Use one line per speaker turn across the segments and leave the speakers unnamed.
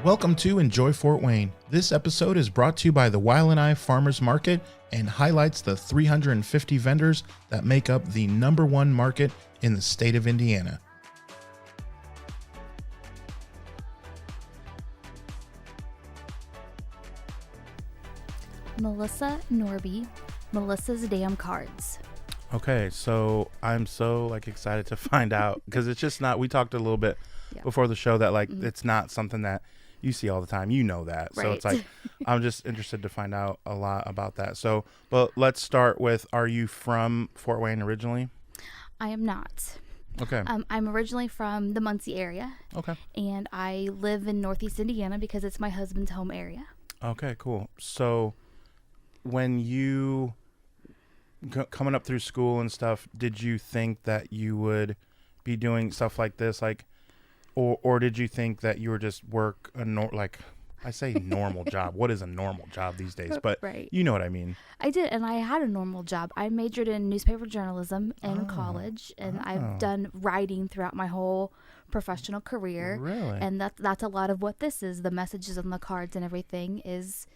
Welcome to Enjoy Fort Wayne. This episode is brought to you by the Wailanai Farmers Market and highlights the 350 vendors that make up the #1 market in the state of Indiana.
Melissa Norby, Melissa's Damn Cards.
Okay, so I'm so excited to find out because it's just not, we talked a little bit before the show that it's not something that you see all the time. You know that.
Right.
So it's like, I'm just interested to find out a lot about that. So, but let's start with, are you from Fort Wayne originally?
I am not.
Okay.
I'm originally from the Muncie area.
Okay.
And I live in Northeast Indiana because it's my husband's home area.
Okay, cool. So when you coming up through school and stuff, did you think that you would be doing stuff like this, or did you think that you were just work I say normal job? What is a normal job these days? But
Right.
You know what I mean.
I did, and I had a normal job. I majored in newspaper journalism in college, and I've done writing throughout my whole professional career.
Really?
And that's a lot of what this is. The messages on the cards and everything is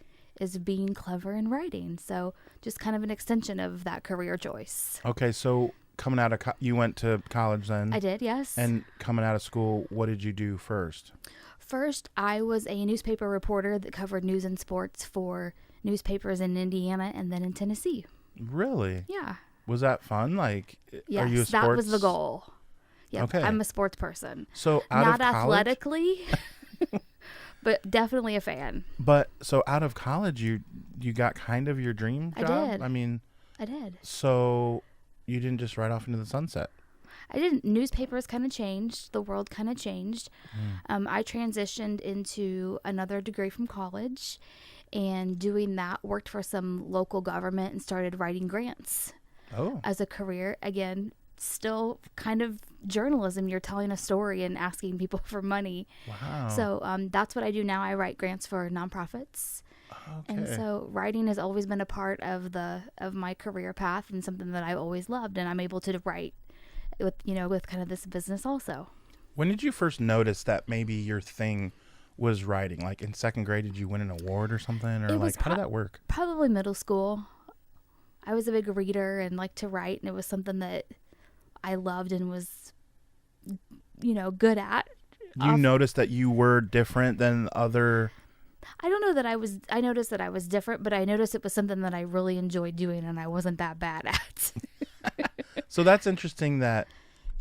being clever in writing. So just kind of an extension of that career choice.
Okay, so coming out of you went to college then?
I did, yes.
And coming out of school, what did you do first?
First, I was a newspaper reporter that covered news and sports for newspapers in Indiana and then in Tennessee.
Really?
Yeah.
Was that fun?
Yes,
are you a sports?
that was the goal. Yep,
Okay.
I'm a sports person.
So out
Not
of college?
athletically, but definitely a fan.
But so out of college, you got kind of your dream job?
I did.
I
did.
So you didn't just ride off into the sunset?
I didn't. Newspapers kind of changed. The world kind of changed. I transitioned into another degree from college, and doing that, worked for some local government and started writing grants as a career. Again, still kind of journalism. You're telling a story and asking people for money.
Wow.
So that's what I do now. I write grants for nonprofits.
Okay.
And so writing has always been a part of my career path and something that I've always loved, and I'm able to write with kind of this business also.
When did you first notice that maybe your thing was writing? Like in second grade, did you win an award or something? Or how did that work?
Probably middle school. I was a big reader and liked to write, and it was something that I loved and was, good at.
You noticed that you were different than other...
I don't know that I noticed that I was different, but I noticed it was something that I really enjoyed doing and I wasn't that bad at.
So that's interesting that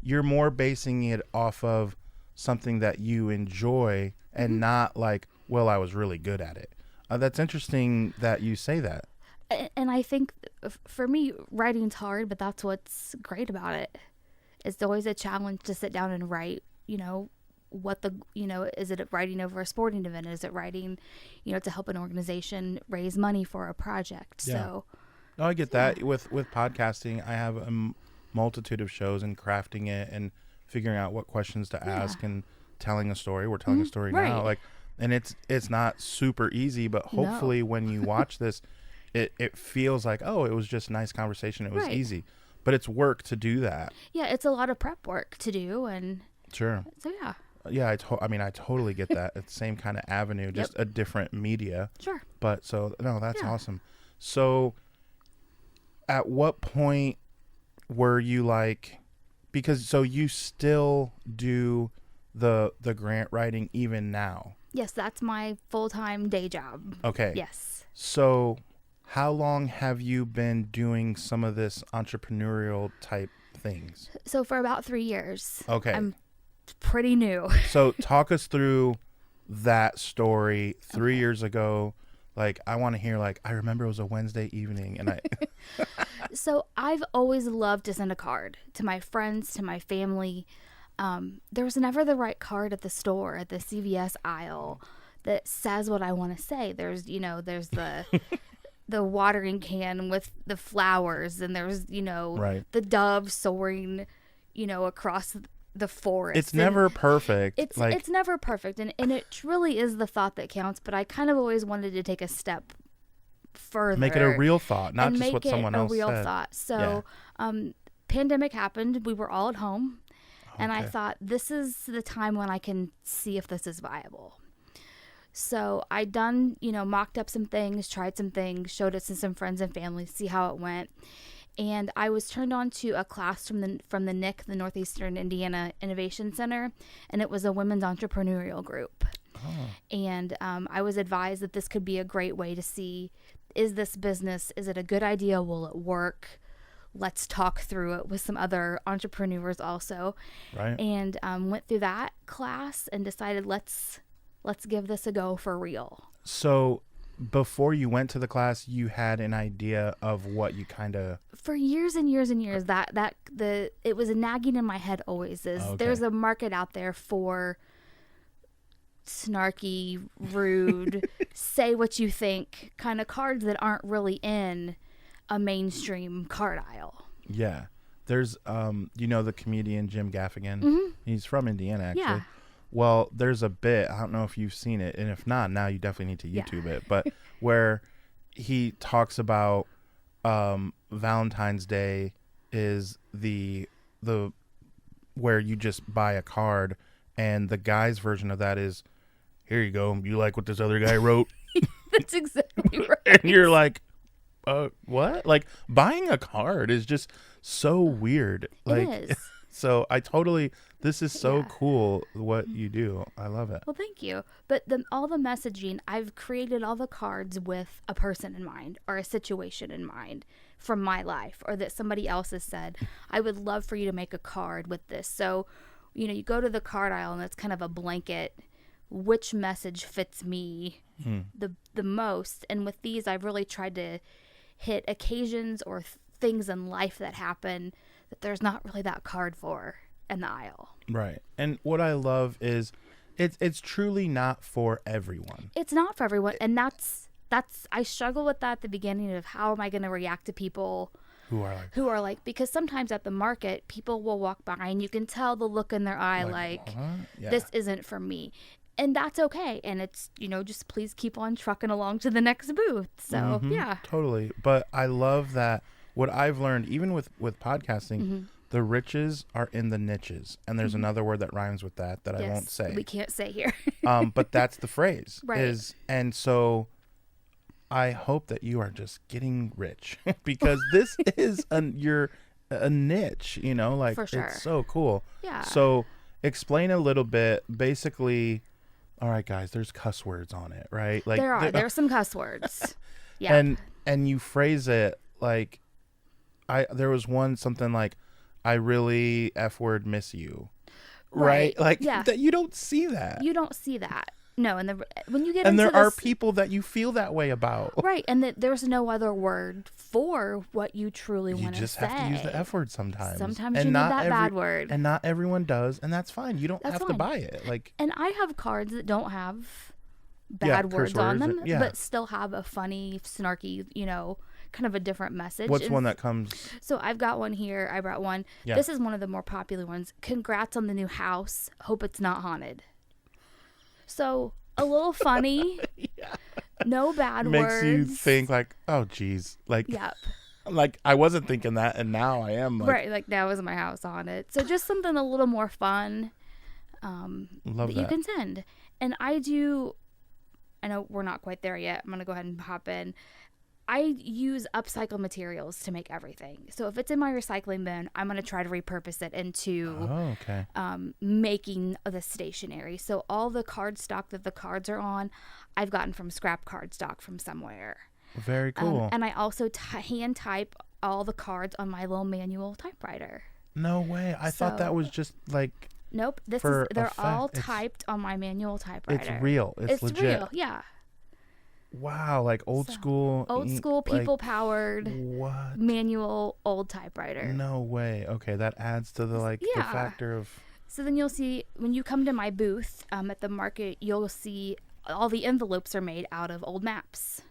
you're more basing it off of something that you enjoy and not I was really good at it. That's interesting that you say that.
And I think for me, writing's hard, but that's what's great about it. It's always a challenge to sit down and write, is it writing over a sporting event? Is it writing, to help an organization raise money for a project?
Yeah.
So,
no, I get that. With podcasting, I have a multitude of shows and crafting it and figuring out what questions to ask and telling a story. We're telling a story now, and it's not super easy, but hopefully when you watch this, it feels like, it was just a nice conversation. It was easy, but it's work to do that.
Yeah, it's a lot of prep work to do, and
sure.
So yeah.
Yeah, I totally get that. It's the same kind of avenue, just a different media.
Sure.
But that's awesome. So at what point were you so you still do the grant writing even now?
Yes, that's my full-time day job.
Okay.
Yes.
So how long have you been doing some of this entrepreneurial type things?
So for about 3 years.
Okay.
I'm pretty new.
So talk us through that story 3 years ago. I want to hear, I remember it was a Wednesday evening and
So I've always loved to send a card to my friends, to my family. There was never the right card at the store, at the CVS aisle that says what I want to say. There's the the watering can with the flowers, and there's, the dove soaring, across the forest.
It's never perfect.
It's never perfect, and it really is the thought that counts, but I kind of always wanted to take a step further.
Make it a real thought, not just what someone else said.
Make it a real thought. So, pandemic happened. We were all at home, and I thought, this is the time when I can see if this is viable. So I done, mocked up some things, tried some things, showed it to some friends and family, see how it went. And I was turned on to a class from the NIC, the Northeastern Indiana Innovation Center, and it was a women's entrepreneurial group. Oh. And I was advised that this could be a great way to see, is this business, is it a good idea, will it work? Let's talk through it with some other entrepreneurs also.
Right.
And went through that class and decided let's give this a go for real.
So before you went to the class, you had an idea of what you kind of...
For years and years and years, it was nagging in my head always is there's a market out there for snarky, rude, say what you think kind of cards that aren't really in a mainstream card aisle.
Yeah. There's, the comedian Jim Gaffigan. Mm-hmm. He's from Indiana, actually. Yeah. Well, there's a bit, I don't know if you've seen it, and if not, now you definitely need to YouTube it, but where he talks about Valentine's Day is the where you just buy a card, and the guy's version of that is, here you go, you like what this other guy wrote?
That's exactly right.
And you're like, what? Like, buying a card is just so weird. Like,
it is.
So this is so cool what you do. I love it.
Well, thank you. But all the messaging, I've created all the cards with a person in mind or a situation in mind from my life, or that somebody else has said, I would love for you to make a card with this. So, you go to the card aisle and it's kind of a blanket, which message fits me the most. And with these, I've really tried to hit occasions or things in life that happen that there's not really that card for in the aisle.
Right. And what I love is it's truly not for everyone.
It's not for everyone. And that's I struggle with that at the beginning of how am I going to react to people who are like, because sometimes at the market, people will walk by and you can tell the look in their eye like this isn't for me. And that's okay. And it's, just please keep on trucking along to the next booth. So, yeah.
Totally. But I love that what I've learned, even with podcasting, the riches are in the niches. And there's another word that rhymes with that I won't say.
We can't say here.
But that's the phrase.
Right.
And so I hope that you are just getting rich because this is a niche, like
for sure.
It's so cool.
Yeah.
So explain a little bit, basically. All right, guys, there's cuss words on it, right? Like
there are some cuss words. Yeah.
And you phrase it like there was something like, I really F word miss you. Right? Like that you don't see that.
You don't see that. No, and when you get
and
into
there are people that you feel that way about.
Right, and there's no other word for what you truly want to say.
You just have to use the F word sometimes.
Sometimes you need that bad word.
And not everyone does, and that's fine. You don't have to buy it. Like,
and I have cards that don't have bad words on them, but still have a funny, snarky, kind of a different message.
What's one that comes?
So I've got one here. I brought one. Yeah. This is one of the more popular ones. Congrats on the new house. Hope it's not haunted. So a little funny. No bad words.
Makes you think like, oh geez. Like,
yep.
Like I wasn't thinking that and now I am. Like,
right. Like now is my house haunted. So just something a little more fun.
Love that
you can send. And I know we're not quite there yet. I'm going to go ahead and hop in. I use upcycled materials to make everything. So if it's in my recycling bin, I'm going to try to repurpose it into making the stationery. So all the card stock that the cards are on, I've gotten from scrap card stock from somewhere.
Very cool.
And I also hand type all the cards on my little manual typewriter.
No way. I thought that was just like...
Nope. They're all typed on my manual typewriter.
It's real. It's legit.
Real. Yeah.
Wow, like old school
people powered manual old typewriter.
No way. Okay, that adds to the the factor of.
So then you'll see when you come to my booth at the market, you'll see all the envelopes are made out of old maps.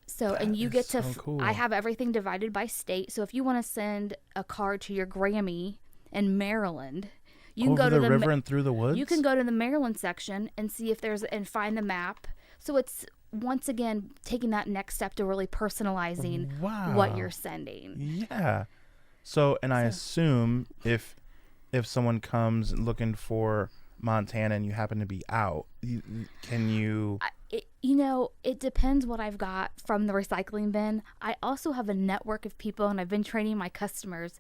So and you get to
cool.
I have everything divided by state. So if you want to send a card to your Grammy in Maryland, you can go to
the river and through the woods.
You can go to the Maryland section and see if and find the map. So it's, once again, taking that next step to really personalizing what you're sending.
Yeah. So, I assume if someone comes looking for Montana and you happen to be out, can you?
It depends what I've got from the recycling bin. I also have a network of people, and I've been training my customers.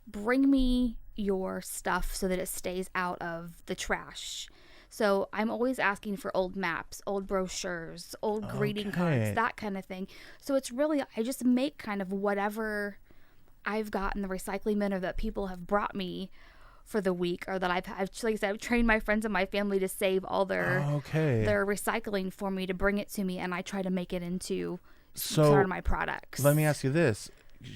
Bring me your stuff so that it stays out of the trash. So I'm always asking for old maps, old brochures, old greeting cards, that kind of thing. So it's really, I just make kind of whatever I've got in the recycling bin or that people have brought me for the week, or that I've like I said, I've trained my friends and my family to save all their recycling for me, to bring it to me, and I try to make it into sort of my products.
Let me ask you this.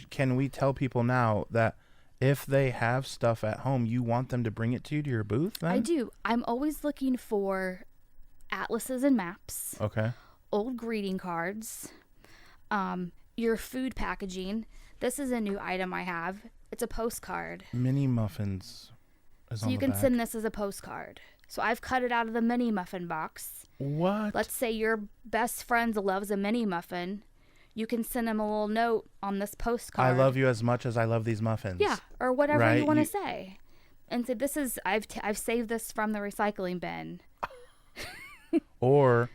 Can we tell people now that if they have stuff at home, you want them to bring it to you to your booth then?
I do. I'm always looking for atlases and maps.
Okay.
Old greeting cards. Your food packaging. This is a new item I have. It's a postcard.
Mini muffins.
So you can send this as a postcard. So I've cut it out of the mini muffin box.
What?
Let's say your best friend loves a mini muffin. You can send them a little note on this postcard.
I love you as much as I love these muffins.
Yeah, or whatever you want to say. And so this is, I've saved this from the recycling bin.
Or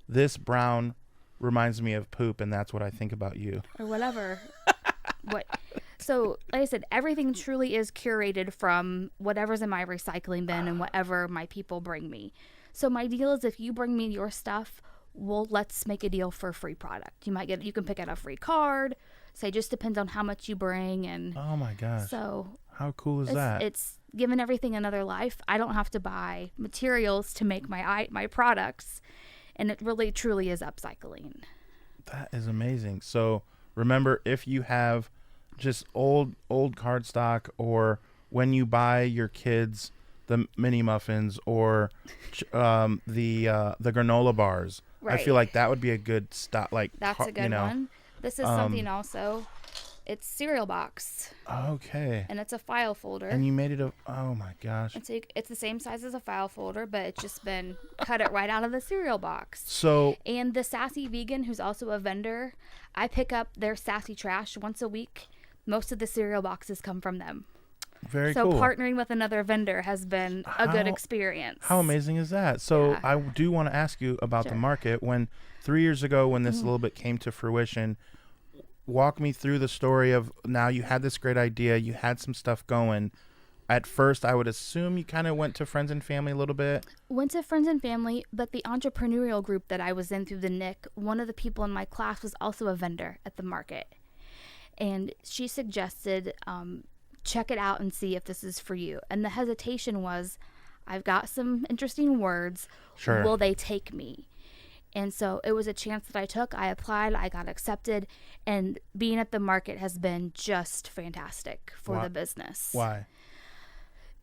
this brown reminds me of poop, and that's what I think about you.
Or whatever. So, like I said, everything truly is curated from whatever's in my recycling bin and whatever my people bring me. So my deal is, if you bring me your stuff, let's make a deal for a free product. You can pick out a free card. Say, just depends on how much you bring. And
oh my gosh.
So
how cool is that?
It's given everything another life. I don't have to buy materials to make my products, and it really truly is upcycling.
That is amazing. So remember, if you have just old cardstock, or when you buy your kids the mini muffins, or the granola bars, right. I feel like that would be a good stop. Like,
that's a good one. This is something also. It's cereal box.
Okay.
And it's a file folder.
And you made it oh my gosh.
It's the same size as a file folder, but it's just been cut it right out of the cereal box.
So.
And the Sassy Vegan, who's also a vendor, I pick up their Sassy Trash once a week. Most of the cereal boxes come from them.
Very cool.
So partnering with another vendor has been a good experience.
How amazing is that? So yeah. I do want to ask you about the market. When 3 years ago, when this little bit came to fruition, walk me through the story of, now you had this great idea, you had some stuff going. At first, I would assume you kind of went to friends and family a little bit.
Went to friends and family, but the entrepreneurial group that I was in through the NIC, one of the people in my class was also a vendor at the market. And she suggested, check it out and see if this is for you. And the hesitation was, I've got some interesting words. Sure. Will they take me? And so it was a chance that I took. I applied. I got accepted. And being at the market has been just fantastic for the business.
Why?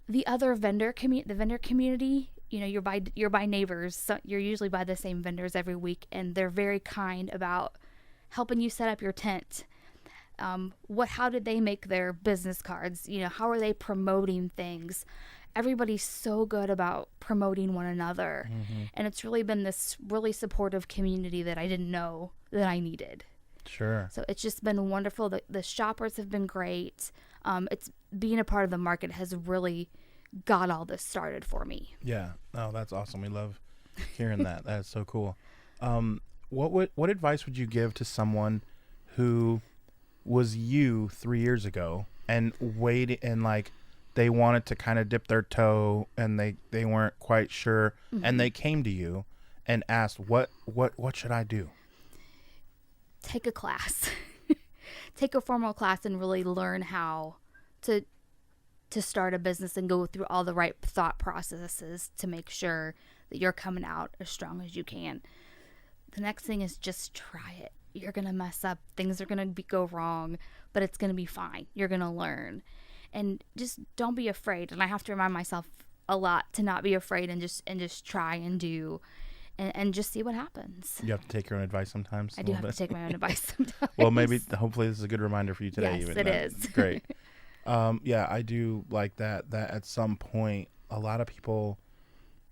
The other vendor community, you're by neighbors. So you're usually by the same vendors every week. And they're very kind about helping you set up your tent. How did they make their business cards? How are they promoting things? Everybody's so good about promoting one another. Mm-hmm. And it's really been this really supportive community that I didn't know that I needed.
Sure.
So it's just been wonderful. The shoppers have been great. It's being a part of the market has really got all this started for me.
Yeah. Oh, that's awesome. We love hearing that. That's so cool. What advice would you give to someone who was you 3 years ago and waited, and like they wanted to kind of dip their toe and they weren't quite sure, and they came to you and asked, what should I do?
Take a class. Take a formal class and really learn how to start a business and go through all the right thought processes to make sure that you're coming out as strong as you can. The next thing is just try it. You're going to mess up. Things are going to go wrong, but it's going to be fine. You're going to learn. And just don't be afraid. And I have to remind myself a lot to not be afraid and just try and do and just see what happens.
You have to take your own advice sometimes.
I do have to take my own advice sometimes.
Well, hopefully this is a good reminder for you today.
Yes, it is.
Great. Yeah, I do like that at some point, a lot of people,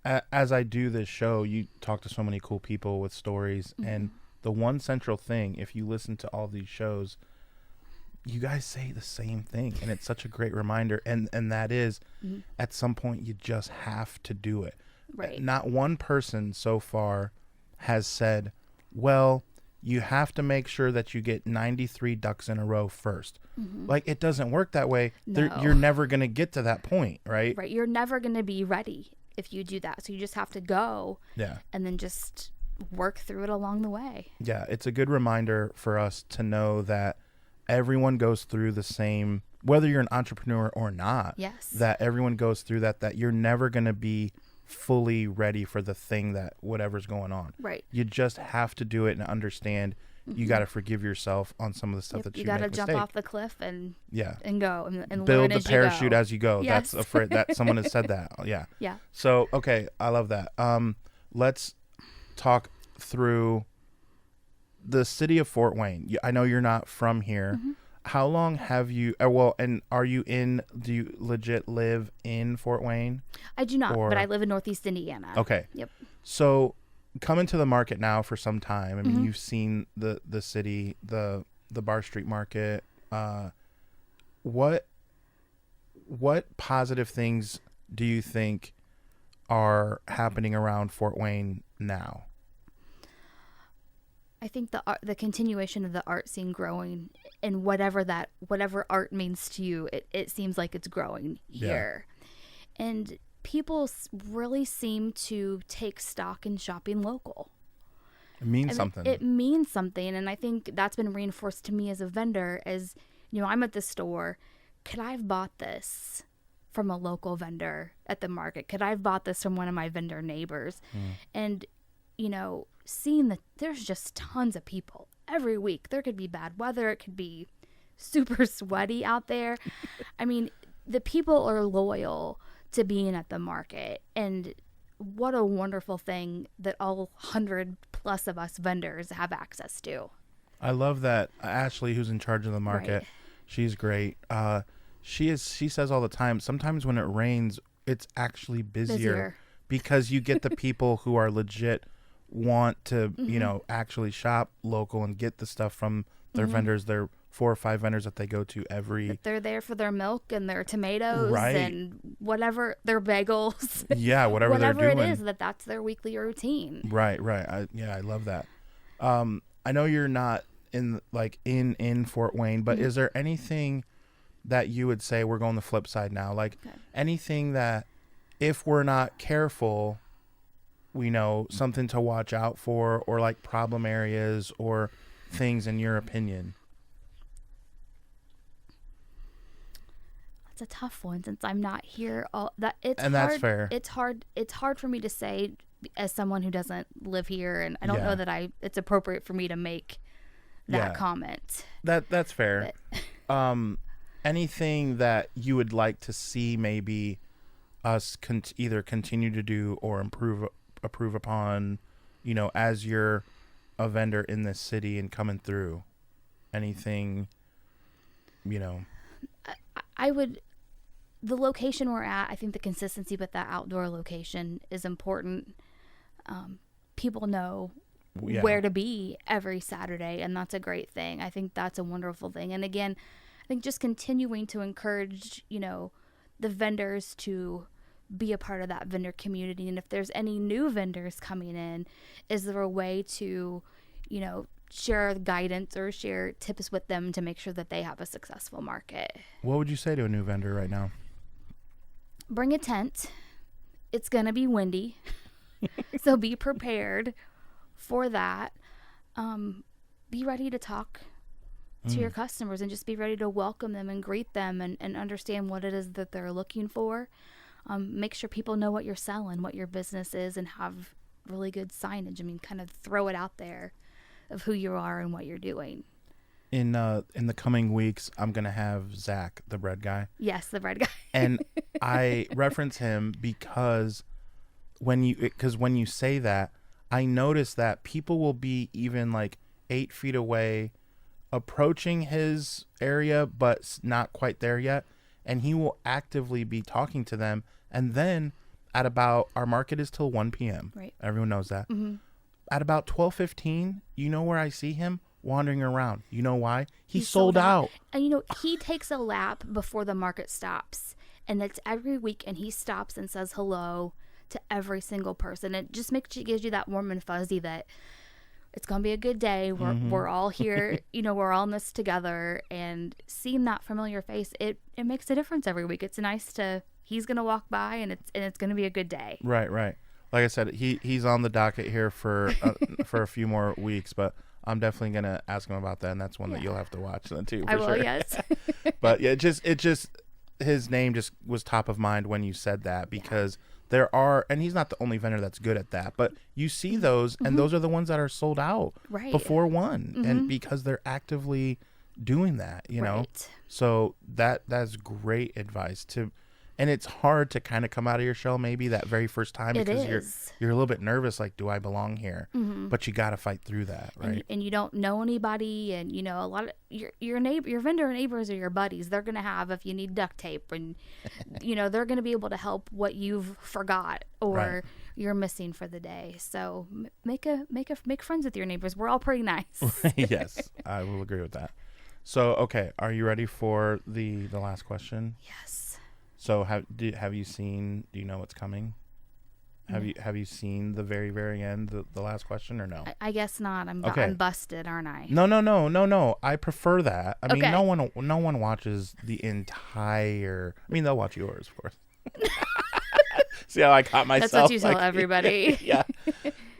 as I do this show, you talk to so many cool people with stories, and the one central thing, if you listen to all these shows, you guys say the same thing, and it's such a great reminder. And that is, at some point, you just have to do it.
Right.
Not one person so far has said, well, you have to make sure that you get 93 ducks in a row first. Like, it doesn't work that way.
No.
You're never going to get to that point, right?
Right. You're never going to be ready if you do that. So you just have to go.
Yeah.
And then just work through it along the way.
Yeah. It's a good reminder for us to know that everyone goes through the same, whether you're an entrepreneur or not.
Yes.
That everyone goes through that you're never going to be fully ready for the thing that whatever's going on.
Right.
You just have to do it and understand. You got to forgive yourself on some of the stuff that you got to
jump off the cliff and go and
build
learn
the
as
parachute
you go.
as you go.
Yes.
That's afraid that someone has said that. Yeah.
Yeah.
So, okay. I love that. Let's talk through the city of Fort Wayne. I know you're not from here. How long have you, and do you legit live in Fort Wayne?
I do not, but I live in Northeast Indiana.
Okay.
Yep.
So coming to the market now for some time. I mean, you've seen the city, the Bar Street Market. What positive things do you think are happening around Fort Wayne now?
I think the continuation of the art scene growing, and whatever art means to you, it seems like it's growing here. Yeah. And people really seem to take stock in shopping local.
It means something.
It means something, and I think that's been reinforced to me as a vendor. As I'm at the store. Could I have bought this from a local vendor at the market? Could I have bought this from one of my vendor neighbors? And seeing that there's just tons of people every week. There could be bad weather. It could be super sweaty out there. I mean, the people are loyal to being at the market. And what a wonderful thing that all 100 plus of us vendors have access to.
I love that Ashley, who's in charge of the market,
Right.
She's great. She says all the time, sometimes when it rains, it's actually busier. Because you get the people who are legit want to, actually shop local and get the stuff from their vendors, their 4 or 5 vendors that they go to every.
They're there for their milk and their tomatoes
Right.
and whatever, their bagels.
Yeah, whatever they're doing.
Whatever it is, that's their weekly routine.
Right. I love that. I know you're not in Fort Wayne, but is there anything that you would say, we're going the flip side now, anything that if we're not careful, we know something to watch out for, or problem areas or things in your opinion?
That's a tough one since I'm not here. That's
fair.
It's hard for me to say as someone who doesn't live here, and I don't know that it's appropriate for me to make that comment.
That's fair. Anything that you would like to see maybe us either continue to do or improve upon, as you're a vendor in this city and coming through? Anything,
the location we're at, I think the consistency with that outdoor location is important. People know where to be every Saturday, and that's a great thing. I think that's a wonderful thing. And again, I think just continuing to encourage, the vendors to be a part of that vendor community. And if there's any new vendors coming in, is there a way to, share guidance or share tips with them to make sure that they have a successful market?
What would you say to a new vendor right now?
Bring a tent. It's going to be windy. So be prepared for that. Be ready to talk to your customers and just be ready to welcome them and greet them and understand what it is that they're looking for. Make sure people know what you're selling, what your business is, and have really good signage. I mean, kind of throw it out there of who you are and what you're doing.
In the coming weeks, I'm going to have Zach, the bread guy.
Yes, the bread guy.
And I reference him because when you say that, I notice that people will be even 8 feet away approaching his area, but not quite there yet. And he will actively be talking to them. And then our market is till 1 p.m.
Right.
Everyone knows that.
Mm-hmm.
At about 12:15, you know where I see him? wandering around. You know why? He's sold out.
And, you know, he takes a lap before the market stops. And it's every week. And he stops and says hello to every single person. It just gives you that warm and fuzzy that it's going to be a good day. We're all here. You know, we're all in this together. And seeing that familiar face, it makes a difference every week. It's nice he's going to walk by and it's going to be a good day.
Right. Like I said, he's on the docket here for a few more weeks, but I'm definitely going to ask him about that. And that's one that you'll have to watch then too.
I will,
sure.
Yes.
But yeah, it just, his name just was top of mind when you said that, because there are, and he's not the only vendor that's good at that, but you see those, and those are the ones that are sold out before one, and because they're actively doing that, you know. So that's great advice and it's hard to kind of come out of your shell maybe that very first time, because you're a little bit nervous, like, do I belong here? But you got to fight through that, right?
And you don't know anybody, and you know, a lot of your vendor neighbors are your buddies. They're going to have, if you need duct tape, and you know, they're going to be able to help what you've forgot or you're missing for the day. So make friends with your neighbors. We're all pretty nice.
Yes, I will agree with that. So, okay, are you ready for the last question?
Yes.
So have you seen? Do you know what's coming? Have you seen the very, very end, the last question, or no?
I guess not. I'm busted, aren't I?
No. I prefer that. I mean, no one watches the entire. I mean, they'll watch yours, of course. See how I caught myself?
That's what you tell everybody.
Yeah.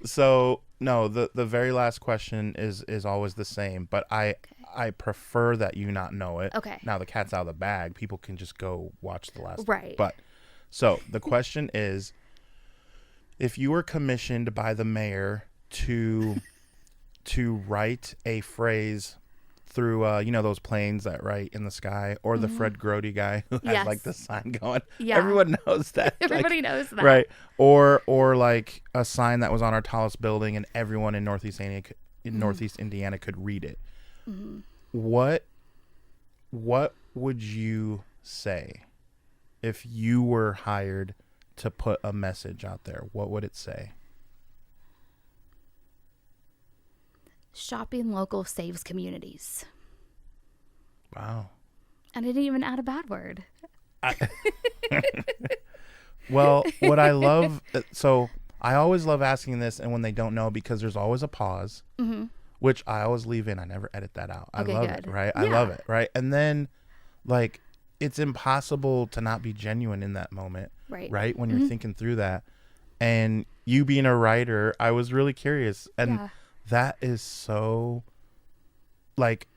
So no, the very last question is always the same, but I prefer that you not know it.
Okay.
Now the cat's out of the bag. People can just go watch the last.
Right.
But so the question is, if you were commissioned by the mayor to write a phrase through those planes that write in the sky, or the Fred Grody guy who has like the sign going. Yeah. Everyone knows that.
Everybody knows that.
Right. Or like a sign that was on our tallest building and everyone in Northeast Indiana could read it. Mm-hmm. What would you say if you were hired to put a message out there? What would it say?
Shopping local saves communities.
Wow.
And I didn't even add a bad word.
Well, what I love, so I always love asking this, and when they don't know, because there's always a pause, which I always leave in. I never edit that out. I love it, right? I love it, right? And then, like, it's impossible to not be genuine in that moment, right? When you're thinking through that. And you being a writer, I was really curious. And that is so, like,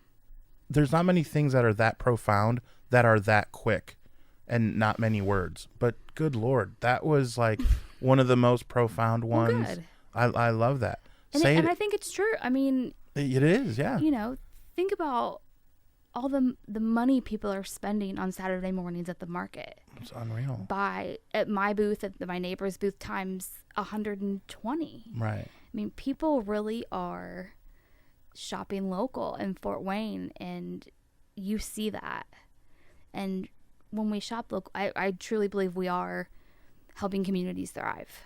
there's not many things that are that profound that are that quick and not many words. But good Lord, that was like one of the most profound ones. Good. I love that.
And I think it's true. I mean,
it is, yeah.
You know, think about all the money people are spending on Saturday mornings at the market.
It's unreal.
At my booth, at my neighbor's booth, times 120.
Right.
I mean, people really are shopping local in Fort Wayne, and you see that. And when we shop local, I truly believe we are helping communities thrive.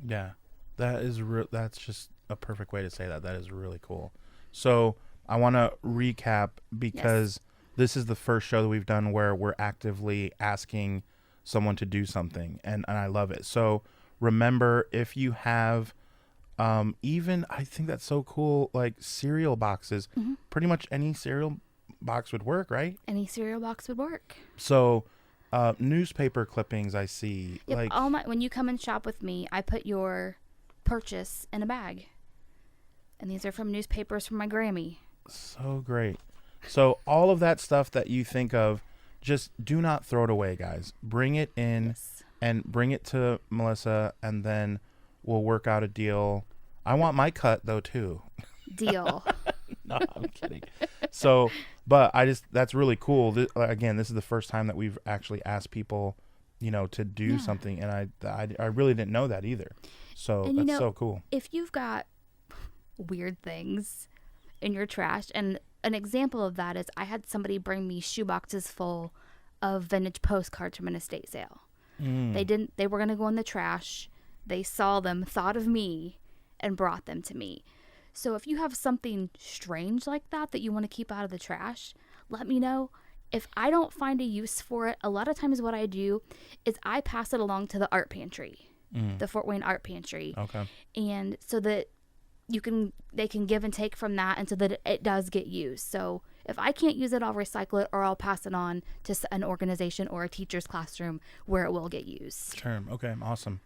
Yeah, that's just a perfect way to say that. That is really cool. So I want to recap, because this is the first show that we've done where we're actively asking someone to do something, and I love it. So remember, if you have even, I think that's so cool, like cereal boxes, pretty much any cereal box would work, right? Any cereal box would work. So newspaper clippings, I see.
Yep, like when you come and shop with me, I put your purchase in a bag. And these are from newspapers from my Grammy.
So great. So all of that stuff that you think of, just do not throw it away, guys. Bring it in and bring it to Melissa, and then we'll work out a deal. I want my cut, though, too.
Deal.
No, I'm kidding. So, but that's really cool. Again, this is the first time that we've actually asked people, to do something. And I really didn't know that either. So that's so cool.
If you've got weird things in your trash, and an example of that is I had somebody bring me shoeboxes full of vintage postcards from an estate sale. They were going to go in the trash. They saw them, thought of me, and brought them to me. So if you have something strange like that you want to keep out of the trash, let me know. If I don't find a use for it, a lot of times what I do is I pass it along to the art pantry, the Fort Wayne art pantry.
Okay.
And so that they can give and take from that, and so that it does get used. So if I can't use it, I'll recycle it, or I'll pass it on to an organization or a teacher's classroom where it will get used.
Sure. Okay. Awesome.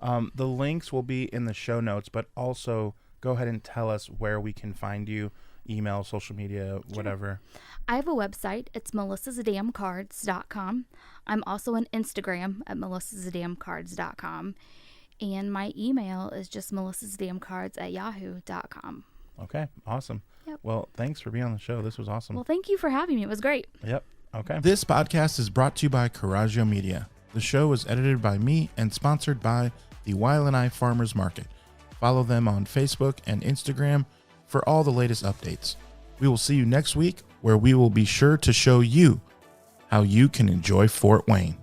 The links will be in the show notes, but also go ahead and tell us where we can find you. Email, social media, whatever.
I have a website. It's melissasdamncards.com. I'm also on Instagram at melissasdamncards.com. And my email is just melissasdamncards@yahoo.com.
Okay, awesome.
Yep.
Well, thanks for being on the show. This was awesome.
Well, thank you for having me. It was great.
Yep. Okay. This podcast is brought to you by Coraggio Media. The show was edited by me and sponsored by the Wailanai Farmers Market. Follow them on Facebook and Instagram for all the latest updates. We will see you next week, where we will be sure to show you how you can enjoy Fort Wayne.